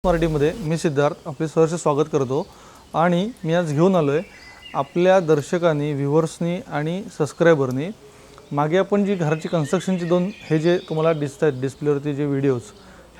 मराठीमध्ये मी सिद्धार्थ आपले सहर्ष स्वागत करतो आणि मी आज घेऊन आलो आहे आपल्या दर्शकांनी व्ह्यूवर्सनी आणि सबस्क्रायबरनी मागे आपण जी घराची कन्स्ट्रक्शनची दोन हे जे तुम्हाला दिसत आहेत डिस्प्लेवरती जे व्हिडिओज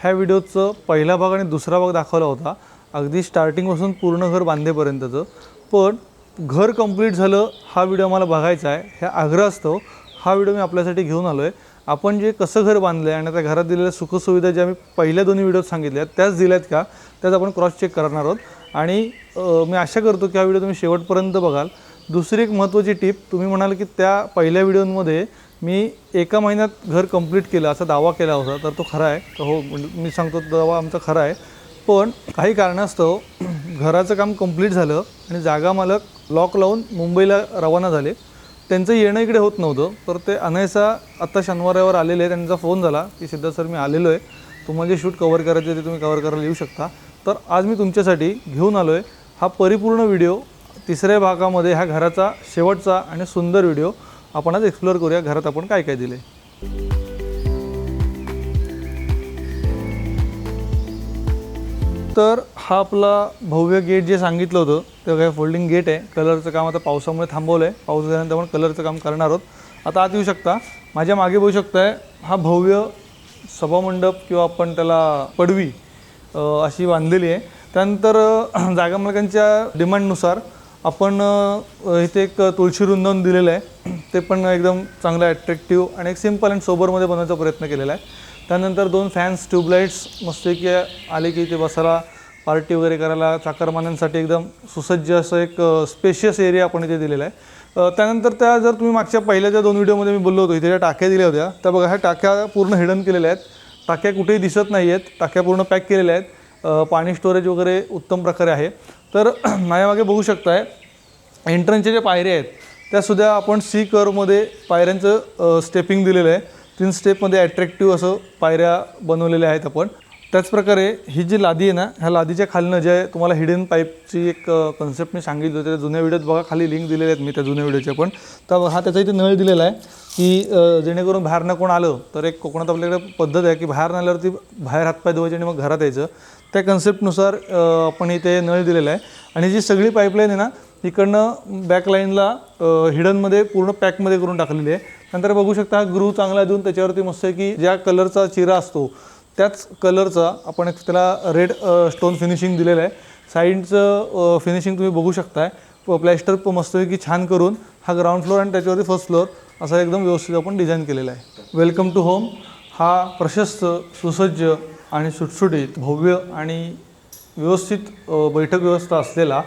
ह्या व्हिडिओचं पहिला भाग आणि दुसरा भाग दाखवला होता अगदी स्टार्टिंगपासून पूर्ण घर बांधेपर्यंतचं. पण घर कंप्लीट झालं हा व्हिडिओ मला बघायचा आहे ह्या आग्रहास्तव हा व्हिडिओ मी आपल्यासाठी घेऊन आलो आहे. आपण जे कसं घर बांधलं आहे आणि त्या घरात दिलेल्या सुखसुविधा ज्या मी पहिल्या दोन्ही व्हिडिओत सांगितल्या त्याच दिल्यात का त्याच आपण क्रॉस चेक करणार आहोत आणि मी आशा करतो की हा व्हिडिओ तुम्ही शेवटपर्यंत बघाल. दुसरी एक महत्त्वाची टिप, तुम्ही म्हणाल की त्या पहिल्या व्हिडिओमध्ये मी एका महिन्यात घर कंप्लीट केलं असा दावा केला होता, तर तो खरा आहे. तर हो, मी सांगतो तो दावा आमचा खरा आहे. पण काही कारणास्तव घराचं काम कंप्लीट झालं आणि जागा मालक लॉक लावून मुंबईला रवाना झाले. त्यांचं येणं इकडे होत नव्हतं. तर ते अनायसा आत्ता शनिवारावर आलेले आहे. त्यांचा फोन झाला की सिद्धार्थ सर मी आलेलो आहे, तुम्हाला जे शूट कवर करायचं आहे ते तुम्ही कवर करायला येऊ शकता. तर आज मी तुमच्यासाठी घेऊन आलो आहे हा परिपूर्ण व्हिडिओ. तिसऱ्या भागामध्ये ह्या घराचा शेवटचा आणि सुंदर व्हिडिओ आपण आज एक्सप्लोअर करूया. घरात आपण काय काय दिले. तर हा आपला भव्य गेट जे सांगितलं होतं ते काय फोल्डिंग गेट आहे. कलरचं काम आता पावसामुळे थांबवलं आहे. पाऊस झाल्यानंतर आपण कलरचं काम करणार आहोत. आता आत येऊ शकता. माझ्या मागे बघू शकताय हा भव्य सभामंडप किंवा आपण त्याला पडवी अशी बांधलेली आहे. त्यानंतर जागा मालकांच्या डिमांडनुसार आपण इथे एक तुळशी वृंदावन दिलेलं आहे. ते पण एकदम चांगलं ॲट्रॅक्टिव्ह आणि एक सिम्पल अँड सोबरमध्ये बनवायचा प्रयत्न केलेला आहे. त्यानंतर दोन फॅन्स ट्यूबलाईट्स मस्तपैकी आले की इथे बसायला पार्टी वगैरे करायला चाकरमान्यांसाठी एकदम सुसज्ज असं एक स्पेशियस एरिया आपण इथे दिलेला आहे. त्यानंतर त्या जर तुम्ही मागच्या पहिल्या ज्या दोन व्हिडिओमध्ये मी बोललो होतो इथे ज्या टाक्या दिल्या होत्या त्या बघा, ह्या टाक्या पूर्ण हिडन केलेल्या आहेत. टाक्या कुठेही दिसत नाही आहेत. टाक्या पूर्ण पॅक केलेल्या आहेत. पाणी स्टोरेज वगैरे उत्तम प्रकारे आहे. तर माझ्यामागे बघू शकताय एंट्रन्सच्या ज्या पायऱ्या आहेत त्यासुद्धा आपण सी कर्वमध्ये पायऱ्यांचं स्टेपिंग दिलेलं आहे. 3 स्टेपमध्ये ॲट्रॅक्टिव्ह असं पायऱ्या बनवलेल्या आहेत आपण. त्याचप्रकारे ही जी लादी आहे ना, ह्या लादीच्या खालनं जे तुम्हाला हिडन पाईपची एक कन्सेप्ट मी सांगितलं होतं त्या जुन्या व्हिडिओत बघा, खाली लिंक दिलेले आहेत मी त्या जुन्या व्हिडिओचे पण. तर हा त्याचा इथे नळ दिलेला आहे की जेणेकरून बाहेरनं कोण आलं तर एक कोकणात आपल्याकडे पद्धत आहे की बाहेर आल्यावरती बाहेर हातपाय धुवायचे आणि मग घरात यायचं. त्या कन्सेप्टनुसार आपण इथे नळ दिलेला आहे. आणि जी सगळी पाईपलाईन आहे ना इकडनं बॅकलाईनला हिडनमध्ये पूर्ण पॅकमध्ये करून टाकलेली आहे. नंतर बघू शकता हा ग्रू चांगला देऊन त्याच्यावरती मस्त आहे की ज्या कलरचा चिरा असतो त्याच कलरचा आपण एक त्याला रेड स्टोन फिनिशिंग दिलेलं आहे. साईडचं फिनिशिंग तुम्ही बघू शकताय. प्लॅस्टर मस्तपैकी छान करून हा ग्राउंड फ्लोअर आणि त्याच्यावरती फर्स्ट फ्लोअर असा एकदम व्यवस्थित आपण डिझाईन केलेला आहे. वेलकम टू होम हा प्रशस्त सुसज्ज आणि सुटसुटीत भव्य आणि व्यवस्थित बैठक व्यवस्था असलेला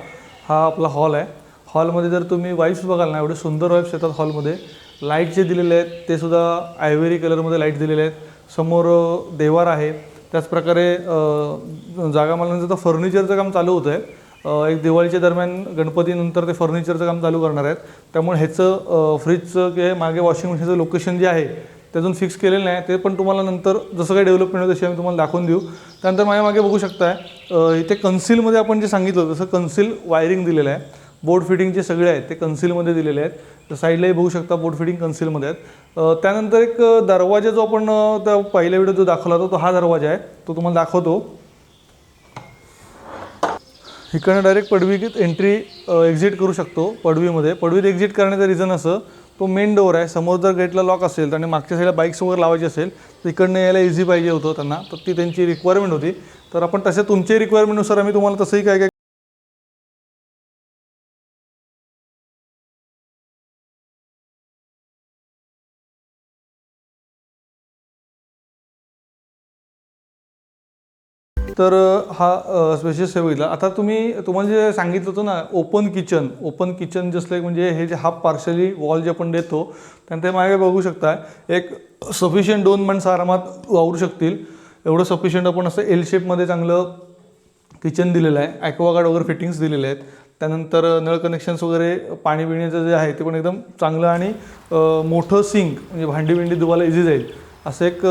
हा आपला हॉल आहे. हॉलमध्ये जर तुम्ही वाईफ्स बघाल ना एवढे सुंदर वाईफ्स येतात हॉलमध्ये. लाईट जे दिलेले आहेत ते सुद्धा आयव्हरी कलरमध्ये लाईट दिलेले आहेत. समोर देवार आहे. त्याचप्रकारे जागा मालकांचं तर फर्निचरचं काम चालू होतं आहे. एक दिवाळीच्या दरम्यान गणपतीनंतर ते फर्निचरचं काम चालू करणार आहेत. त्यामुळे ह्याचं फ्रीजचं किंवा मागे वॉशिंग मशीनचं लोकेशन जे आहे ते अजून फिक्स केलेलं नाही. ते पण तुम्हाला नंतर जसं काही डेव्हलपमेंट होतं तशी आम्ही तुम्हाला दाखवून देऊ. त्यानंतर माझ्या मागे बघू शकताय इथे कन्सीलमध्ये आपण जे सांगितलं होतं तसं कन्सील वायरिंग दिलेलं आहे. बोर्ड फिटिंगचे सगळे आहेत ते कन्सीलमध्ये दिलेले आहेत. तर साईडलाही बघू शकता बोर्ड फिटिंग कन्सीलमध्ये आहेत. त्यानंतर एक दरवाजा जो आपण त्या पहिल्या व्हिडिओ जो दाखवला होता तो हा दरवाजा आहे, तो तुम्हाला दाखवतो. इकडनं डायरेक्ट पडवीत एंट्री एक्झिट करू शकतो. पडवीत एक्झिट करण्याचं रिझन असं, तो मेन डोअर आहे. समोर जर गेटला लॉक असेल आणि मागच्या साईडला बाईक्स वगैरे लावायची असेल तर इकडनं यायला इझी पाहिजे होतं त्यांना, तर ती त्यांची रिक्वायरमेंट होती. तर आपण तसे तुमच्या रिक्वायरमेंटनुसार आम्ही तुम्हाला तसंही काय काय तर हा स्पेशियस हे बघितला. आता तुम्हाला जे सांगितलं होतं ना ओपन किचन जस्ट लाईक म्हणजे हे जे हाफ पार्शली वॉल जे आपण देतो त्यानंतर मागे बघू शकता एक सफिशियंट 2 माणसं आरामात वावरू शकतील एवढं सफिशियंट आपण असं एल शेपमध्ये चांगलं किचन दिलेलं आहे. ॲक्वागार्ड वगैरे फिटिंग्स दिलेले आहेत. त्यानंतर नळ कनेक्शन्स वगैरे पाणी पिण्याचं जे आहे ते पण एकदम चांगलं आणि मोठं सिंक म्हणजे भांडी बिंडी धुवायला इझी जाईल असं एक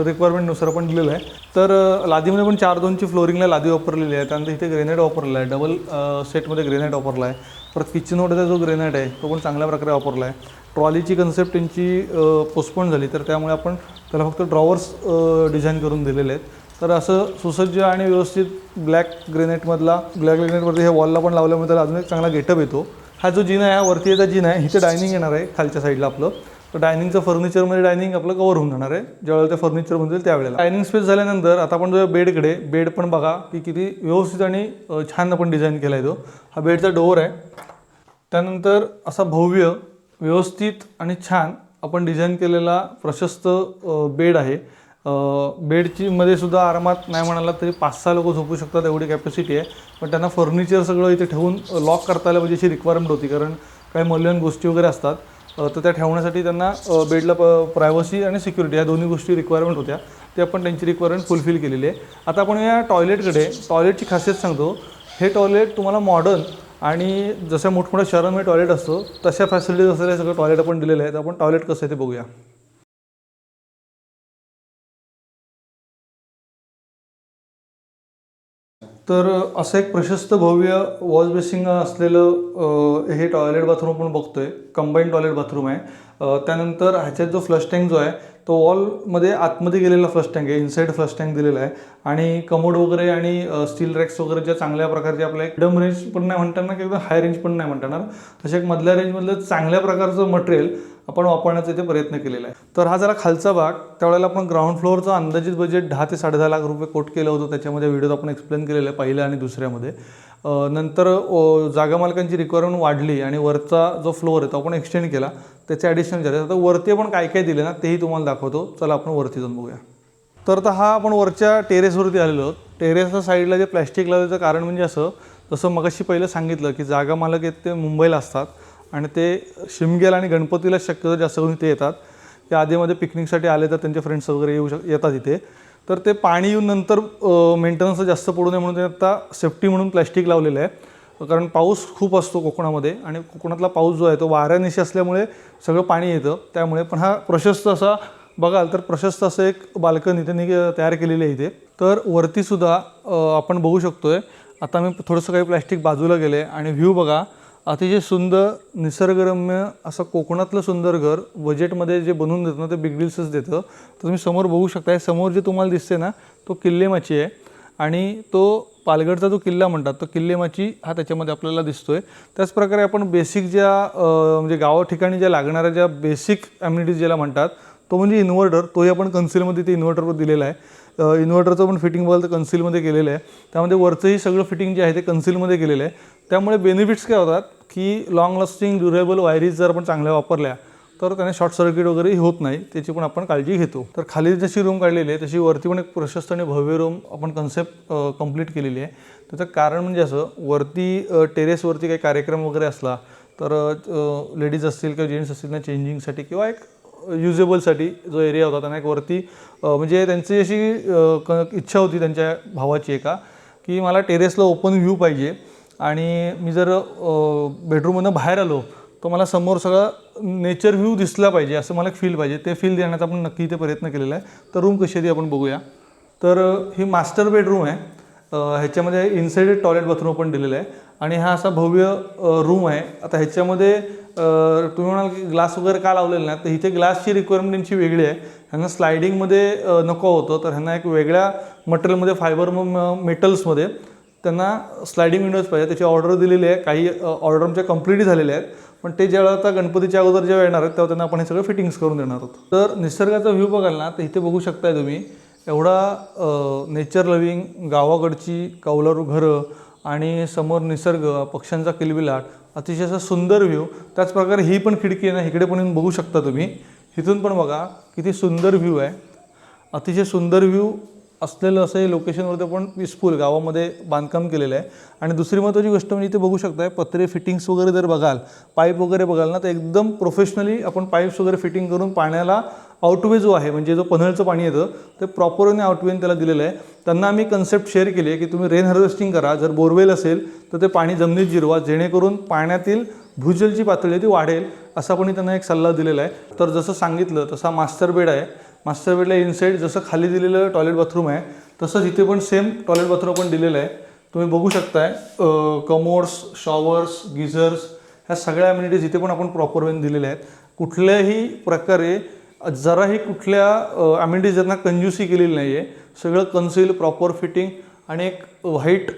रिक्वायरमेंटनुसार आपण दिलेलं आहे. तर लादीमध्ये पण 4-2ची फ्लोरिंगला लादी वापरलेली आहे. त्यानंतर इथे ग्रेनाइट वापरलेला आहे. डबल सेटमध्ये ग्रेनाइट वापरला आहे. परत किचनवरचा जो ग्रेनाइट आहे तो पण चांगल्या प्रकारे वापरला आहे. ट्रॉलीची कन्सेप्ट त्यांची पोस्टपोन झाली तर त्यामुळे आपण त्याला फक्त ड्रॉवर्स डिझाईन करून दिलेले आहेत. तर असं सुसज्ज आणि व्यवस्थित ब्लॅक ग्रेनाईटवरती हे वॉलला पण लावल्यामुळे त्याला अजून एक चांगला गेटअप येतो. हा जो जिना आहे हा वरती याचा जिना आहे, इथे डायनिंग येणार आहे खालच्या साईडला आपलं. तर डायनिंगचं फर्निचरमध्ये डायनिंग आपलं कवर होऊन जाणार आहे ज्यावेळेला ते फर्निचर बनतील त्यावेळेला. डायनिंग स्पेस झाल्यानंतर आता आपण जो बेडकडे, बेड पण बघा की किती व्यवस्थित आणि छान आपण डिझाईन केला आहे. तो हा बेडचा डोअर आहे. त्यानंतर असा भव्य, व्यवस्थित आणि छान आपण डिझाईन केलेला प्रशस्त बेड आहे. बेडची मध्ये सुद्धा आरामात नाही म्हणाला तरी 5-6 लोक झोपू शकतात एवढी कॅपॅसिटी आहे. पण त्यांना फर्निचर सगळं इथे ठेवून लॉक करता आलं पाहिजे अशी रिक्वायरमेंट होती, कारण काही मौल्यवान गोष्टी वगैरे असतात तर त्या ठेवण्यासाठी त्यांना बेडला प्रायव्हसी आणि सिक्युरिटी या दोन्ही गोष्टी रिक्वायरमेंट होत्या. ते आपण त्यांची रिक्वायरमेंट फुलफिल केलेली आहे. आता आपण या टॉयलेटची खासियत सांगतो. हे टॉयलेट तुम्हाला मॉडर्न आणि जसं मोठमोठ्या शहरांमध्ये टॉयलेट असतो तशा फॅसिलिटीज असलेलं सगळं टॉयलेट आपण दिलेलं आहे. तर आपण टॉयलेट कसं आहे ते बघूया. तर असं एक प्रशस्त भव्य वॉश बेसिंग असलेलं हे टॉयलेट बाथरूम आपण बघतोय. कंबाईंड टॉयलेट बाथरूम आहे. त्यानंतर ह्याच्यात जो फ्लश टँक जो आहे तो वॉलमध्ये आतमध्ये गेलेला फ्लश टँक आहे, इनसाईड फ्लश टँक दिलेला आहे. आणि कमोड वगैरे आणि स्टील रॅक्स वगैरे ज्या चांगल्या प्रकारचे आपल्या मिडम रेंज पण नाही म्हणता येणार किंवा हाय रेंज पण नाही म्हणता येणार, तशा एक मधल्या रेंजमधलं चांगल्या प्रकारचं मटेरियल आपण वापरण्याचा इथे प्रयत्न केलेला आहे. तर हा जरा खालचा भाग, त्यावेळेला आपण ग्राउंड फ्लोअरचं अंदाजित बजेट 10 ते 10.5 लाख रुपये कोट केलं होतं. त्याच्यामध्ये व्हिडिओत आपण एक्सप्लेन केलेलं आहे पहिल्या आणि दुसऱ्यामध्ये. नंतर जागा मालकांची रिक्वायरमेंट वाढली आणि वरचा जो फ्लोअर आहे तो आपण एक्सटेंड केला, त्याचे ॲडिशनल झाले. आता वरती आपण काय काय दिले ना तेही तुम्हाला दाखवतो. चला आपण वरती जाऊन बघूया. तर हा आपण वरच्या टेरेसवरती आलेलो आहोत. टेरेसच्या साईडला जे प्लॅस्टिक लावल्याचं कारण म्हणजे असं, जसं मगाशी पहिलं सांगितलं की जागा मालक आहेत ते मुंबईला असतात आणि ते शिमग्याला आणि गणपतीला शक्यतो जास्त करून इथे येतात. ते आधीमध्ये पिकनिकसाठी आले तर त्यांचे फ्रेंड्स वगैरे येतात इथे. तर ते पाणी येऊन नंतर मेंटेनन्स जास्त पडू नये म्हणून ते आता सेफ्टी म्हणून प्लॅस्टिक लावलेलं आहे. कारण पाऊस खूप असतो कोकणामध्ये आणि कोकणातला पाऊस जो आहे तो वाऱ्यानिशी असल्यामुळे सगळं पाणी येतं. त्यामुळे पण हा प्रशस्त असा बघाल तर प्रशस्त असं एक बाल्कनी त्यांनी तयार केलेली आहे इथे. तर वरतीसुद्धा आपण बघू शकतो आहे. आता मी थोडंसं काही प्लॅस्टिक बाजूला गेले आणि व्ह्यू बघा. अतिशय सुंदर निसर्गरम्य असं कोकणातलं सुंदर घर बजेटमध्ये जे बनवून देतं ना ते बिग डील्सच देतं. तर तुम्ही समोर बघू शकताय. समोर जे तुम्हाला दिसते ना तो किल्लेमाची आहे आणि तो पालघरचा जो किल्ला म्हणतात तो किल्लेमाची हा त्याच्यामध्ये आपल्याला दिसतोय. त्याचप्रकारे आपण बेसिक ज्या म्हणजे गावा ठिकाणी ज्या लागणाऱ्या ज्या बेसिक ॲम्युनिटीज ज्याला म्हणतात तो म्हणजे इन्व्हर्टर, तोही आपण कन्सिलमध्ये ते इन्व्हर्टरवर दिलेला आहे. इन्व्हर्टरचं पण फिटिंग बघाल तर कन्सिलमध्ये केलेलं आहे. त्यामध्ये वरचंही सगळं फिटिंग जे आहे ते कन्सिलमध्ये केलेलं आहे. त्यामुळे बेनिफिट्स काय होतात की लॉंग लास्टिंग ड्युरेबल वायरीज जर आपण चांगल्या वापरल्या तर त्याने शॉर्ट सर्किट वगैरे होत नाही, त्याची पण आपण काळजी घेतो. तर खाली जशी रूम काढलेली आहे तशी वरती पण एक प्रशस्त आणि भव्य रूम आपण कन्सेप्ट कंप्लीट केलेली आहे. त्याचं कारण म्हणजे असं, वरती टेरेसवरती काही कार्यक्रम वगैरे असला तर लेडीज असतील किंवा जेंट्स असतील ना चेंजिंगसाठी किंवा एक युजेबलसाठी जो एरिया होता त्यांना एक वरती म्हणजे त्यांची अशी इच्छा होती त्यांच्या भावाची एका की मला टेरेसला ओपन व्ह्यू पाहिजे आणि मी जर बेडरूममधून बाहेर आलो तर मला समोर सगळं नेचर व्ह्यू दिसला पाहिजे असं मला एक फील पाहिजे. ते फील देण्याचा आपण नक्की इथे प्रयत्न केलेला आहे. तर रूम कशी आहे ती आपण बघूया. तर ही मास्टर बेडरूम आहे. ह्याच्यामध्ये इनसाइड टॉयलेट बाथरूम पण दिलेलं आहे आणि हा असा भव्य रूम आहे. आता ह्याच्यामध्ये तुम्ही म्हणाल की ग्लास वगैरे का लावलेलं नाही, तर इथे ग्लासची रिक्वायरमेंट त्यांची वेगळी आहे. ह्यांना स्लायडिंगमध्ये नको होतं तर ह्यांना एक वेगळ्या मटेरियलमध्ये फायबर मेटल्समध्ये त्यांना स्लायडिंग विंडोज पाहिजे. त्याची ऑर्डर दिलेली आहे. काही ऑर्डर आमच्या कंप्लीट झालेल्या आहेत पण ते ज्यावेळेला आता गणपतीच्या अगोदर जेव्हा येणार आहेत तेव्हा त्यांना आपण हे सगळं फिटिंग्स करून देणार आहोत. तर निसर्गाचा व्ह्यू बघाल ना तर इथे बघू शकताय तुम्ही एवढा नेचर लव्हिंग गावाकडची कौलारू घरं आणि समोर निसर्ग, पक्ष्यांचा किलबिलाट, अतिशय असा सुंदर व्ह्यू. त्याचप्रकारे ही पण खिडकी आहे ना, इकडे पण येऊन बघू शकता तुम्ही. इथून पण बघा किती सुंदर व्ह्यू आहे. अतिशय सुंदर व्ह्यू असलेलं असं हे लोकेशनवरती आपण पीसफुल गावामध्ये बांधकाम केलेलं आहे. आणि दुसरी महत्त्वाची गोष्ट म्हणजे इथे बघू शकताय पत्रे फिटिंग्स वगैरे जर बघाल, पाईप वगैरे बघाल ना तर एकदम प्रोफेशनली आपण पाईप्स वगैरे फिटिंग करून पाण्याला आउटवे जो आहे म्हणजे जो पनळचं पाणी येतं ते प्रॉपरने आउटवेने त्याला दिलेलं आहे. त्यांना आम्ही कन्सेप्ट शेअर केली आहे की तुम्ही रेन हार्वेस्टिंग करा. जर बोरवेल असेल तर ते पाणी जमिनीत जिरवा जेणेकरून पाण्यातील भूजलची पातळी ती वाढेल, असा पण त्यांना एक सल्ला दिलेला आहे. तर जसं सांगितलं तसा मास्टर बेड आहे. मास्टर बेडला इनसाईड जसं खाली दिलेलं टॉयलेट बाथरूम आहे तसंच इथे पण सेम टॉयलेट बाथरूम पण दिलेलं आहे. तुम्ही बघू शकताय कमोड्स, शॉवर्स, गिझर्स ह्या सगळ्या ॲम्युनिटीज इथे पण आपण प्रॉपर वेने दिलेल्या आहेत. कुठल्याही प्रकारे जराही कुठल्या ॲम्युनिटीज यांना कंज्युसी केलेली नाही आहे. सगळं कन्सील, प्रॉपर फिटिंग आणि एक व्हाईट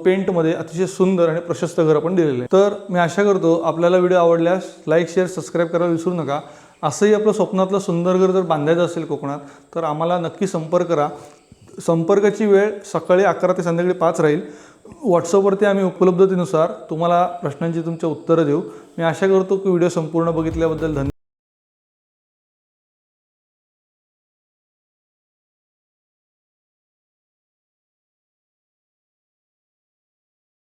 पेंटमध्ये अतिशय सुंदर आणि प्रशस्त घर आपण दिलेलं आहे. तर मी आशा करतो आपल्याला व्हिडिओ आवडल्यास लाईक, शेअर, सबस्क्राईब करायला विसरू नका. असंही आपलं स्वप्नातलं सुंदर घर जर बांधायचं असेल कोकणात तर आम्हाला नक्की संपर्क करा. संपर्काची वेळ सकाळी 11 ते संध्याकाळी 5 राहील. व्हॉट्सअपवरती आम्ही उपलब्धतेनुसार तुम्हाला प्रश्नांची तुमच्या उत्तरं देऊ. मी आशा करतो की व्हिडिओ संपूर्ण बघितल्याबद्दल धन्यवाद.